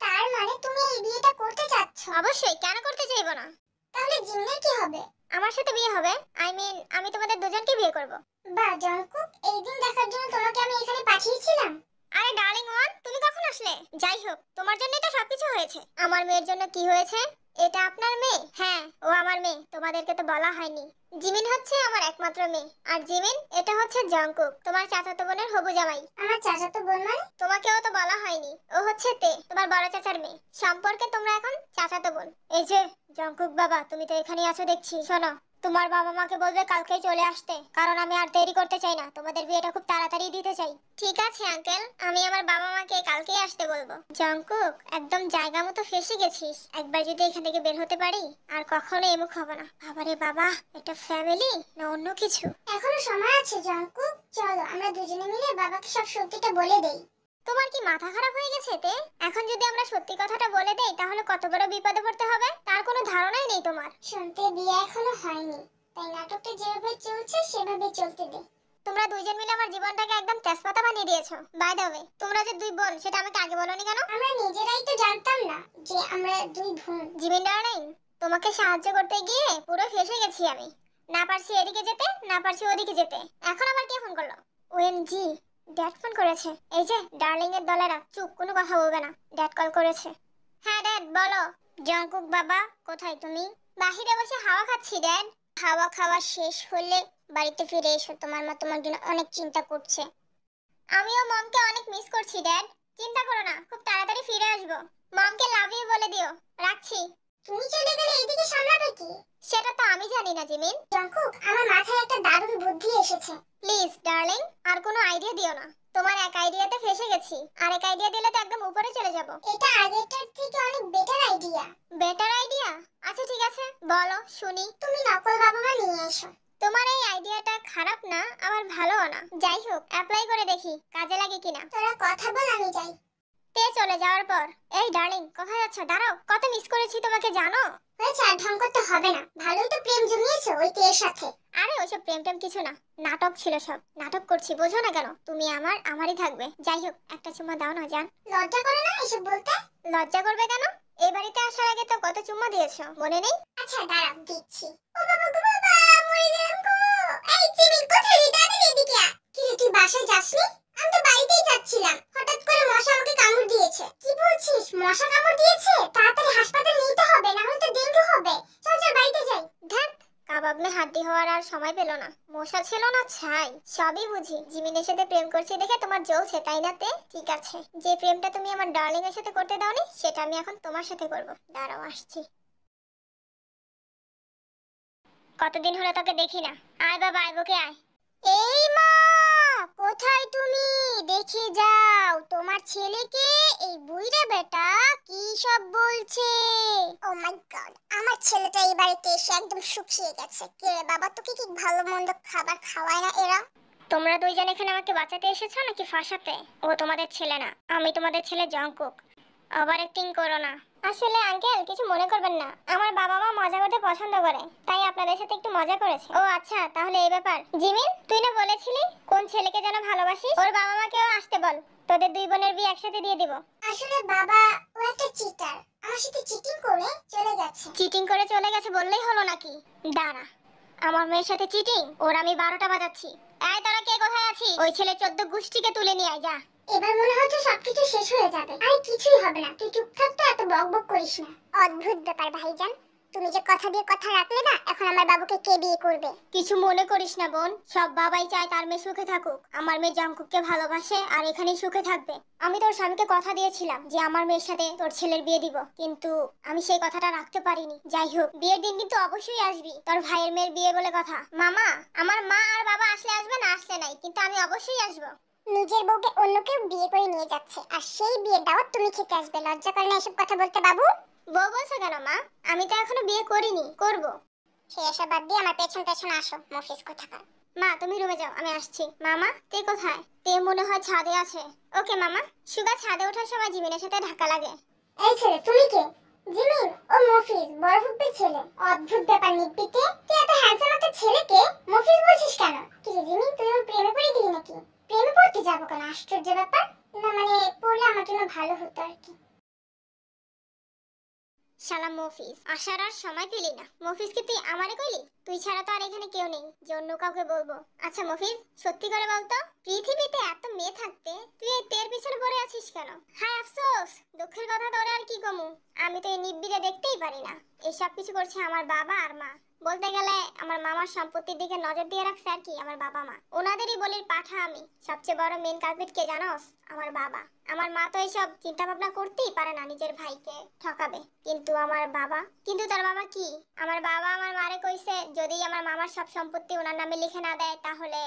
তার মানে তুমি এই বিয়েটা করতে চাচ্ছ? অবশ্যই, কেন করতে চাইবো না? তাহলে জিন্নার কি হবে? আমার সাথে বিয়ে হবে। আই মিন, আমি তোমাদের দুজনকে বিয়ে করব। বাহ জাঙ্কুক, এই দিন দেখার জন্য তোমাকে আমি এখানে পাঠিয়েছিলাম। আরে ডার্লিং ওয়ান, তুমি কখন আসলে? যাই হোক, তোমার জন্যই তো সবকিছু হয়েছে। আমার মেয়ের জন্য কি হয়েছে? এটা আপনার মেয়ে? হ্যাঁ, ও আমার মেয়ে। তোমাদেরকে তো বলা হয়নি। জিমিন হচ্ছে আমার একমাত্র মেয়ে। আর জিমিন, এটা হচ্ছে জঙ্কুক, তোমার চাচাতো বোনের হবু জামাই। আমার চাচাতো বোন মানে? তোমাকেও তো বলা হয়নি। ও হচ্ছে তে, তোমার বড় চাচার মেয়ে। সম্পর্কে তোমরা এখন চাচাতো বোন। এই যে জঙ্কুক বাবা, তুমি তো এখানেই আছো দেখছি। শোনো, তোমার বাবা মাকে বলবে কালকেই চলে আসতে, কারণ আমি আর দেরি করতে চাই না। তোমাদের বিয়েটা খুব তাড়াতাড়ি দিতে চাই। ঠিক আছে আঙ্কেল, আমি আমার বাবা মাকে কালকেই আসতে বলবো। জঙ্কুক, একদম জায়গা মতো ফেসে গেছিস। একবার যদি এখান থেকে বের হতে পারি, আর কখনো এমুখ হবে না। বাবারে বাবা, এটা ফ্যামিলি না অন্য কিছু? এখনো সময় আছে জাঙ্কুক, চলো আমরা দুজনে মিলে বাবাকে সব সত্যিটা বলে দেই। তোমার কি মাথা খারাপ হয়ে গেছে তে? এখন যদি আমরা সত্যি কথাটা বলে দেই তাহলে কত বড় বিপদে পড়তে হবে তার কোনো ধারণাই নেই তোমার। শুনতে বিয়ে এখনো হয়নি, তাই নাটকটা যেভাবে চলছে সেভাবে চলতে দে। তোমরা দুইজন মিলে আমার জীবনটাকে একদম তেজপাতা বানিয়ে দিয়েছো। বাই দ্য ওয়ে, তোমরা যে দুই বোন সেটা আমাকে আগে বলোনি কেন? আমরা নিজেরাই তো জানতাম না যে আমরা দুই বোন। জিমিন ডার্লিং, তোমাকে সাহায্য করতে গিয়ে পুরো ফেঁসে গেছি আমি। না পারছি এদিকে যেতে, না পারছি ওদিকে যেতে। এখন আবার কে ফোন করলো? ওএমজি, ড্যাড ফোন করেছে। এই যে ডার্লিং এর দলেরা, চুপ, কোনো কথা বলবে না। ড্যাড কল করেছে। হ্যাঁ ড্যাড, বলো। জঙ্কুক বাবা, কোথায় তুমি? বাহিরে বসে হাওয়া খাচ্ছি ড্যাড। হাওয়া খাওয়া শেষ হলে বাড়িতে ফিরে এসো, তোমার মা তোমার জন্য অনেক চিন্তা করছে। আমিও মমকে অনেক মিস করছি ড্যাড। চিন্তা করো না, খুব তাড়াতাড়ি ফিরে আসবো। মমকে লাভ ইউ বলে দিও। রাখছি। তুমি চলে গেলে এইদিকে সামলাবে কি? সেটা তো আমি জানি না জিমিন। জাঙ্কুক, আমার মাথায় একটা দারুণ বুদ্ধি এসেছে। প্লিজ ডার্লিং, আর কোনো আইডিয়া দিও না। তোমার এক আইডিয়াতে ফেসে গেছি, আরেক আইডিয়া দিলে তো একদম উপরে চলে যাব। এটা আগেরটার থেকে অনেক বেটার আইডিয়া। Better idea? আচ্ছা ঠিক আছে, বলো শুনি। তুমি নকল বাবা মা নিয়ে এসো। তোমার এই আইডিয়াটা খারাপ না, আবার ভালোও না। যাই হোক, অ্যাপ্লাই করে দেখি কাজে লাগে কিনা। তোরা কথা বল, আমি যাই। তে চলে যাওয়ার পর, এই ডার্লিং কোথায় যাচ্ছ? দাঁড়াও, কত মিস করেছি তোমাকে জানো? হয়েছে, আর ঢং করতে হবে না। ভালোই তো প্রেম জমিয়েছো ওই তেয়ের সাথে। আরে ওইসব প্রেম টেম কিছু না, নাটক ছিল সব। নাটক করছি, বোঝো না কেন? তুমি আমার, আমারই থাকবে। যাই হোক, একটা চুম্মা দাও না জান। লজ্জা করে না এসব বলতে? লজ্জা করবে কেন? এই বাড়িতে আসার আগে তো কত চুম্মা দিয়েছো, মনে নেই? আচ্ছা দাঁড়াও, দিচ্ছি। ও বাবা গো বাবা, মরে গেলাম গো। এই জিমিন, কোথায় রে? তাড়াতাড়ি এদিকে আয়। কি রে, তুই বাসায় যাসনি? আমি তো বাড়িতেই যাচ্ছিলাম, হঠাৎ করে মশা আমাকে কামড় দিয়েছে। কি বলছিস, মশা কামড় দিয়েছে? তাড়াতাড়ি হাসপাতালে নিতে হবে, না হলে তো ডেঙ্গু হবে। চল চল বাড়িতে যাই। ধ্যাত, কাবাব মে হাড্ডি হওয়ার আর করার সময় পেল না। মশা ছিল না ছাই, সবই বুঝি। জিমিনের সাথে প্রেম করছি দেখে তোমার জ্বলছে তাই না তে? ঠিক আছে, যে প্রেমটা তুমি আমার ডার্লিং এর সাথে করতে দাওনি সেটা আমি এখন তোমার সাথে করব। দাঁড়াও আসছি। কতদিন হলো তোকে দেখি না। আয় বাবা আয়, বুকে আয়। এই মা, কোথায় তুমি? দেখে যাও তোমার ছেলেকে। এই বুইড়া বেটা কি সব বলছে। ও মাই গড, আমার ছেলেটা এই বাড়িতে এসে একদম শুকিয়ে গেছে। কে রে বাবা, তোকে কি ভালো মন্দ খাবার খাওয়ায় না এরা? তোমরা দুইজন এখানে আমাকে বাঁচাতে এসেছো নাকি ফাঁসাতে? ও তোমাদের ছেলে না, আমি তোমাদের ছেলে জঙ্কুক। ওভার অ্যাক্টিং করো না। আসলে আঙ্কেল কিছু মনে করবেন না, আমার বাবা মা মজা করতে পছন্দ করে, তাই আপনাদের সাথে একটু মজা করেছে। ও আচ্ছা, তাহলে এই ব্যাপার। জিমিন, তুই না বলেছিলি কোন ছেলেকে যেন ভালোবাসিস? ওর বাবা মাকেও আসতে বল, তোদের দুই বোনের বিয়ে একসাথে দিয়ে দিব। আসলে বাবা, ও একটা চিটার, আমার সাথে চিটিং করে চলে গেছে। চিটিং করে চলে গেছে বললেই হলো নাকি? দাঁড়া, আমার মেয়ের সাথে চিটিং? ওর আমি 12টা বাজাচ্ছি। এই তোরা কে কোথায় আছিস? ওই ছেলে 14 গোষ্ঠীকে তুলে নিয়ে আয় যা। এবার মনে হচ্ছে সবকিছু শেষ হয়ে যাবে। আর কিছুই হবে না, তুই চুপ থাক তো, এত বকবক করিস না। অদ্ভুত ব্যাপার ভাইজান, তুমি যে কথা দিয়ে কথা রাখলে না, এখন আমার বাবুকে কে বিয়ে করবে? কিছু মনে করিস না বোন, সব বাবাই চায় তার মেয়ে সুখে থাকুক। আমার মেয়ে জঙ্কুককে ভালোবাসে আর এখানেই সুখে থাকবে। আমি তোর স্বামীকে কথা দিয়েছিলাম যে আমার মেয়ের সাথে তোর ছেলের বিয়ে দিব, কিন্তু আমি সেই কথাটা রাখতে পারিনি। যাই হোক, বিয়ের দিন কিন্তু অবশ্যই আসবি, তোর ভাইয়ের মেয়ের বিয়ে বলে কথা। মামা, আমার মা আর বাবা আসলে আসবে না আসলে নাই, কিন্তু আমি অবশ্যই আসবো। নিজের বউকে অন্য কেউ বিয়ে করে নিয়ে যাচ্ছে, আর সেই বিয়ের দাওয়াত তুমি খেতে আসবে? লজ্জা করে না এসব কথা বলতে বাবু? বউ বলছো কেন মা? আমি তো এখনো বিয়ে করিনি, করব। সে এসব বাদ দিয়ে আমার পেছন পেছন আসো, মফিস কোথাকার। মা তুমি রুমে যাও, আমি আসছি। মামা তে কোথায়? তে মনে হয় ছাদে আছে। ওকে মামা। সুগা ছাদে ওঠার সময় জিমিনের সাথে ধাক্কা লাগে। এই ছেলে, তুমি কে? জিমিন, ও মফিজ, বড় ফুপ্পির ছেলে। অদ্ভুত ব্যাপার নিব্বিতে, তুই এত হ্যান্ডসাম একটা ছেলেকে মফিজ বলছিস কেন? কি রে জিমিন, তুই ওর প্রেমে পড়ে গেলি নাকি? প্রেমে পড়তে যাবো কেন, আশ্চর্য ব্যাপার। না মানে, পড়লে আমার জন্য ভালো হতো আর কি। শালা মফিজ, আসার আর সময় পেলি না। মফিজকে তুই আমারে কইলি? তুই ছাড়া তো আর এখানে কেউ নেই যে অন্য কাউকে বলবো। আচ্ছা মফিজ, সত্যি করে বলতো, পৃথিবীতে এত মেয়ে থাকতে তুই এই তের পিছনে পড়ে আছিস কেন? হায় আফসোস, দুঃখের কথা তোরে আর কি কমু। আমি তো এই নিব্বিরে দেখতেই পারি না। এই সব কিছু করছে আমার বাবা আর মা। বলতে গেলে আমার মামার সম্পত্তির দিকে নজর দিয়ে রাখছে আর কি আমার বাবা মা। ওনাদেরই বলির পাঠা আমি। সবচেয়ে বড় মেন কালপিট কে জানোস? আমার বাবা। আমার মা তো এইসব চিন্তা ভাবনা করতেই পারে না নিজের ভাইকে ঠকাবে, কিন্তু আমার বাবা, কিন্তু তার বাবা কি? আমার বাবা আমার মারে কইছে যদি আমার মামার সব সম্পত্তি ওনার নামে লিখে না দেয় তাহলে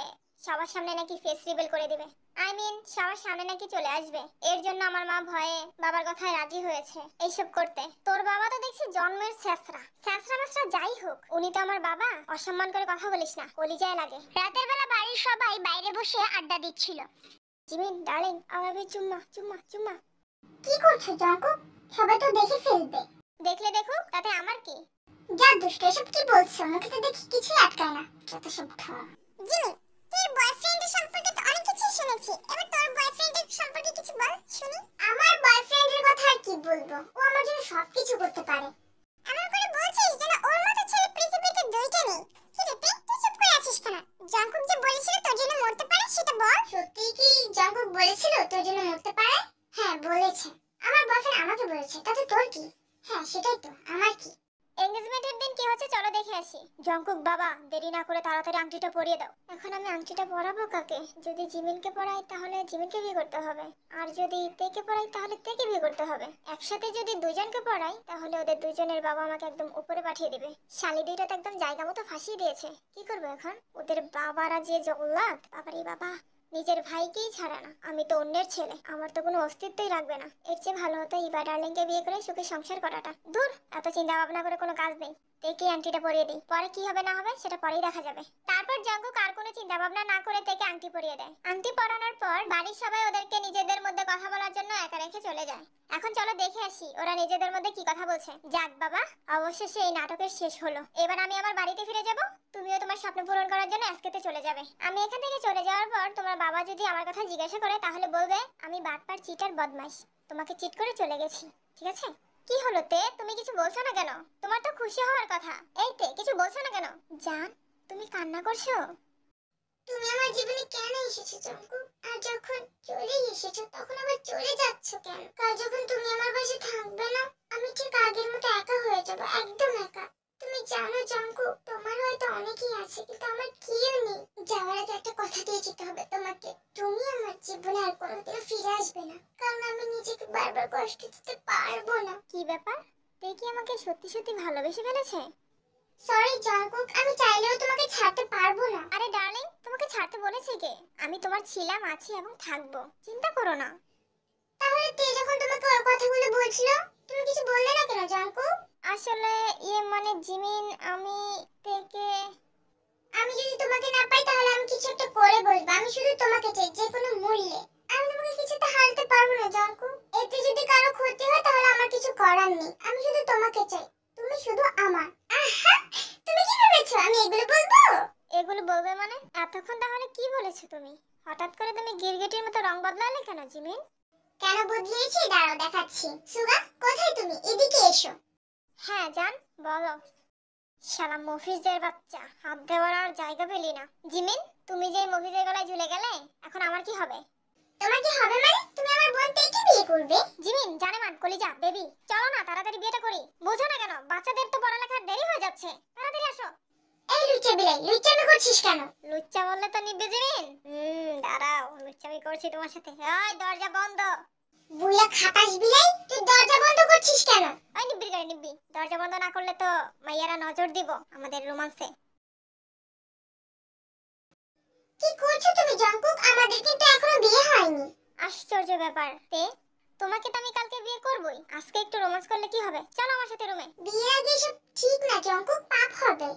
সবার সামনে নাকি ফেস রিভিল করে দিবে। আই মিন সবার সামনে নাকি চলে আসবে। এর জন্য আমার মা ভয়ে বাবার কথায় রাজি হয়েছে এইসব করতে। তোর বাবা তো দেখছি জন্মের ছেঁচড়া। ছেঁচড়া মাছরা যাই হোক, উনি তো আমার বাবা। অসম্মান করে কথা বলিস না, কলিজায় লাগে। রাতের বেলা বাড়ির সবাই বাইরে বসে আড্ডা দিচ্ছিল। জিমিন ডার্লিং, আমার চুম্মা চুম্মা চুম্মা। কি করছো জঙ্কুক? সবাই তো দেখে ফেলবে। দেখলে দেখো, তাতে আমার কি? যা দুষ্ট, এসব কি বলছো? মুখে তো দেখি কিছুই আটকায় না, যত সব ঢং। জিমি, তোর বয়ফ্রেন্ডের সম্পর্কে তো অনেক কিছু শুনেছি, এবার তোর বয়ফ্রেন্ডের সম্পর্কে কিছু বল শুনি। আমার বয়ফ্রেন্ডের কথা আর কি বলবো, ও আমার জন্য সবকিছু করতে পারে। এমন করে বলছিস যেন ওর মতো ছেলে পৃথিবীতে দুইটা নেই। কি রে তুই চুপ করে আছিস কেন? জঙ্কুক যে বলেছিল তোর জন্য মরতে পারে সেটা বল। সত্যি কি জঙ্কুক বলেছিল তোর জন্য মরতে পারে? হ্যাঁ বলেছে। আমার বয়ফ্রেন্ড আমাকে বলেছে, তাতে তোর কি? হ্যাঁ সেটাই তো, আমার কি? এনগেজমেন্টের দিন কি হচ্ছে চলো দেখে আসি। জঙ্কুক বাবা, দেরি না করে তাড়াতাড়ি আংটিটা পরিয়ে দাও। এখন আমি আংটিটা পরাবো কাকে? যদি জিমিনকে পরাই তাহলে জিমিনকে বিয়ে করতে হবে, আর যদি তেকে পরাই তাহলে তেকে বিয়ে করতে হবে। একসাথে যদি দুইজনকে পরাই তাহলে ওদের দুইজনের বাবা আমাকে একদম উপরে পাঠিয়ে দিবে। শালি দুইটা তো একদম জায়গা মতো ফাঁসিয়ে দিয়েছে। কি করবো এখন? ওদের বাবারা যে জগন্নাথ, বাবারে বাবা, নিজের ভাইকেই ছাড়ে না। আমি তো অন্যের ছেলে, আমার তো কোনো অস্তিত্বই রাখবে না। এর চেয়ে ভালো হতো ইবা ডার্লিংকে বিয়ে করে সুখে সংসার করাটা। দূর, এত চিন্তা ভাবনা করে কোনো কাজ নেই। তেকে আংটিটা পরিয়ে দিই, পরে কি হবে না হবে সেটা পরেই দেখা যাবে। তারপর জঙ্কুক আর কোনো চিন্তা ভাবনা না করে তেকে আংটি পরিয়ে দেয়। আংটি পরানোর পর বাড়ির সবাই ওদেরকে নিজেদের মধ্যে কথা বলার জন্য একা রেখে চলে যায়। এখন চলো দেখে আসি ওরা নিজেদের মধ্যে কি কথা বলছে। যাক বাবা, অবশেষে এই নাটকের শেষ হলো। এবার আমি আমার বাড়িতে ফিরে যাব, তুমিও তোমার স্বপ্ন পূরণ করার জন্য আজকেতে চলে যাবে। আমি এখান থেকে চলে যাওয়ার পর তোমার বাবা যদি আমার কথা জিজ্ঞাসা করে তাহলে বলবে আমি বাটপার চিটার বদমাইশ, তোমাকে চিট করে চলে গেছি। ঠিক আছে? কি হলো তে, তুমি কিছু বলছো না কেন? তোমার তো খুশি হওয়ার কথা। এই তে, কিছু বলছো না কেন? জান, তুমি কান্না করছো? তুমি আমার জীবনে কেন এসেছো জঙ্কুক? আর যখন চলেই এসেছো তখন আবার চলে যাচ্ছ কেন? কাল যখন তুমি আমার পাশে থাকবে না, আমি ঠিক আগের মতো একা হয়ে যাবো, একদম একা। তুমি জানো জাঙ্কু, তোমার হয়তো অনেকেই আছে কিন্তু আমার কেউ নেই। যাওয়ার আগে একটা কথা দিয়ে যেতে হবে তোমাকে, তুমি আমার জীবনে আর কোনোদিনও ফিরে আসবে না, কারণ আমি নিজেকে বারবার কষ্ট দিতে পারবো না। কি ব্যাপার, তে কি আমাকে সত্যি সত্যি ভালোবেসে ফেলেছে? সরি জাঙ্কুক, আমি চাইলেও তোমাকে ছাড়তে পারবো না। আরে ডার্লিং, তোমাকে ছাড়তে বলেছে কে? আমি তোমার ছিলাম, আছি এবং থাকবো, চিন্তা করো না। তাহলে তে যখন তোমাকে ওই কথাগুলো বলছিল, তুমি কিছু বললে না কেন জাঙ্কুক? আসলে মানে জিমিন, আমি তেকে আমি যদি তোমাকে না পাই তাহলে আমি কিছু একটা করে বসবো। আমি শুধু তোমাকে চাই, যে কোনো মূল্যে। আমি তোমাকে কিছুতে হারাতে পারবো না জাঙ্কু। এতে যদি কারো ক্ষতি হয় তাহলে আমার কিছু করার নেই। আমি শুধু তোমাকে চাই, তুমি শুধু আমার। আহা, তুমি কি ভেবেছো আমি এগুলো বলবো? এগুলো বলবে মানে? এতক্ষণ তাহলে কি বলেছো তুমি? হঠাৎ করে তুমি গিরগিটির মতো রং বদলালে কেন জিমিন? কেন বদলিয়েছি দাঁড়াও দেখাচ্ছি। সুগা, কোথায় তুমি? এদিকে এসো। হ্যাঁ জান, বলো। শালা মফিজের বাচ্চা, হাত দেওয়ার আর জায়গা পেলি না। জিমিন, তুমি যে মফিজের গলায় ঝুলে গেলে, এখন আমার কি হবে? তোমার কি হবে মানে? তুমি আমার বোন থেকে বিয়ে করবে? জিমিন, জানে মান কলিজা বেবি, চলো না তাড়াতাড়ি বিয়েটা করি। বোঝো না কেন, বাচ্চাদের তো পড়ালেখার দেরি হয়ে যাচ্ছে। তাড়াতাড়ি আসো। এই লুচ্চা বিলাই, লুচ্চামি করছিস কেন? লুচ্চা বললে তো নিবে জিমিন। দাঁড়াও, লুচ্চামি করছি তোমার সাথে। ওই দরজা বন্ধ। বুইয়া খাটাস বিলাই, তুই দরজা বন্ধ করছিস কেন? ওই নিব্বি করে নিব্বি, দরজা বন্ধ না করলে তো মাইয়ারা নজর দিব আমাদের রোমান্সে। কি করছো তুমি জাঙ্কুক? আমাদের কিন্তু এখনো বিয়ে হয়নি। আশ্চর্য ব্যাপার। তে তোমাকে তো আমি কালকে বিয়ে করবই, আজকে একটু রোমান্স করলে কি হবে? চলো আমার সাথে রুমে। বিয়ের আগে এসব ঠিক না জাঙ্কুক, পাপ হবে।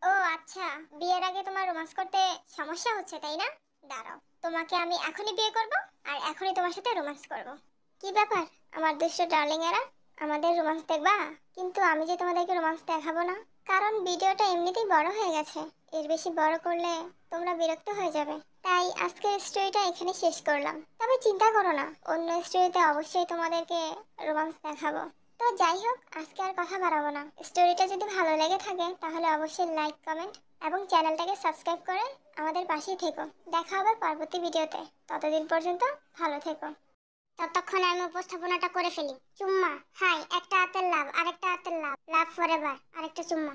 ও আচ্ছা, বিয়ের আগে তোমার রোমান্স করতে সমস্যা হচ্ছে তাই না? দাঁড়াও, তোমাকে আমি এখনই বিয়ে করব আর এখনই তোমার সাথে রোমান্স করব। কি ব্যাপার আমার দুষ্ট ডার্লিং এরা, আমাদের রোমান্স দেখবা? কিন্তু আমি যে তোমাদেরকে রোমান্স দেখাবো না, কারণ ভিডিওটা এমনিতেই বড় হয়ে গেছে। এর বেশি বড় করলে তোমরা বিরক্ত হয়ে যাবে। তাই আজকের স্টোরিটা এখানে শেষ করলাম। তবে চিন্তা করো না, অন্য স্টোরিতে অবশ্যই তোমাদেরকে রোমান্স দেখাবো। তো যাই হোক, আজকে আর কথা বাড়াবো না। স্টোরিটা যদি ভালো লেগে থাকে তাহলে অবশ্যই লাইক, কমেন্ট এবং চ্যানেলটাকে সাবস্ক্রাইব করে আমাদের পাশেই থেকো। দেখা হবে পরবর্তী ভিডিওতে। ততদিন পর্যন্ত ভালো থেকো। ততক্ষণে আমি উপস্থাপনাটা করে ফেলি। চুম্মা, হাই, একটা হাতের লাভ, আরেকটা হাতের লাভ, লাভ ফরএভার, আরেকটা চুম্মা।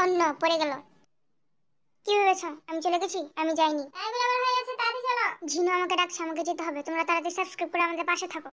অন্য পড়ে গেল। কি ভেবেছো আমি চলে গেছি? আমি যাইনি। এই বরাবর হয়ে গেছে, তাড়াতাড়ি চলো। ঝিনু আমাকে ডাকছে, আমাকে যেতে হবে। তোমরা তাড়াতাড়ি সাবস্ক্রাইব করে আমাদের পাশে থাকো।